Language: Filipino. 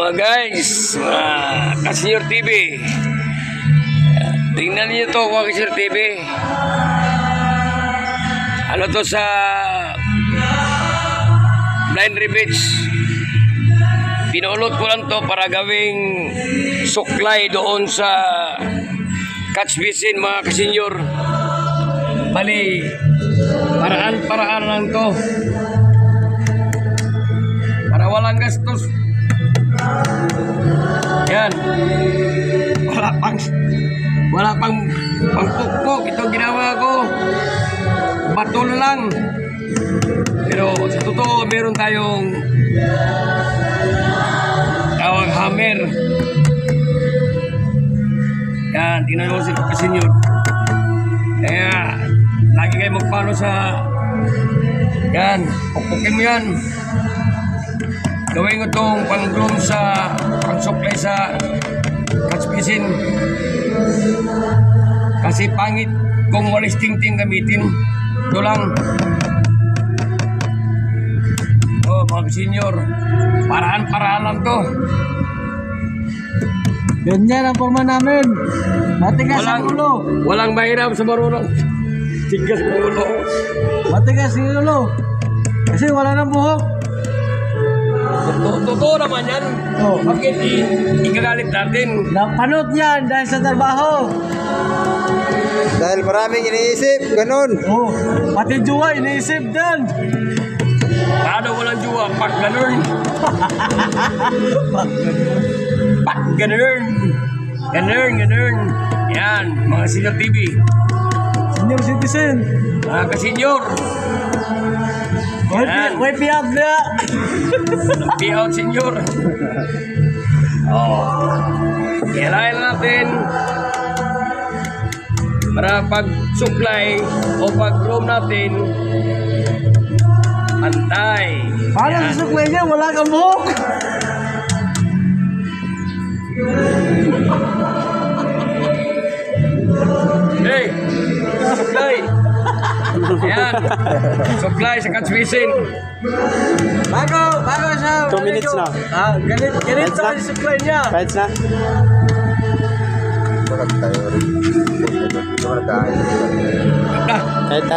Mga guys, Kasenyor TV, tingnan niyo to mga Kasenyor TV. Ano to sa Blind Beach. Pinulot ko lang to para gawing suklay doon sa catch basin mga Kasenyor. Bali, paraan lang to para walang gastos. Yan, wala pang pangpukpok. Ito ginawa ko, bato na lang. Pero sa totoo, meron tayong tawag hammer. Yan, tingnan mo si Kasenyor. Kaya lagi kayo magpano sa yan, pukpukin mo yan. Gawin ko itong pang-groom sa pang-supply sa catch basin. Kasi pangit kung walis ting-ting gamitin. Ito lang. Oh, mga Kasenyor, paraan lang to. Ganyan ang forma namin. Matigas ang ulo. Walang mahirap sa marunong. Tigas ang ulo. Matigas ang ulo. Kasi wala nang buhok. Totoo naman yan. Oh. Bakit ikagalit natin? Napanot yan dahil sa trabaho. Dahil maraming iniisip, ganun. Oh, pati juwa iniisip din. Paano walang juwa? Pak ganun. Pak ganun. Ganun. Yan, mga Kasenyor TV. Senior citizen. Mga Kasenyor. Way piyab na. Be out, Senyor. Oh. Kailangan natin para pag-supply o pag-roam natin pantay. Paano sa suklay niya? Wala kang buhok. Hey! Supply! Ayan! Supply sa catch basin. Bago sa... 2 minutes na. Ganit sa suklay niya. Kahit na. Ah! Kahit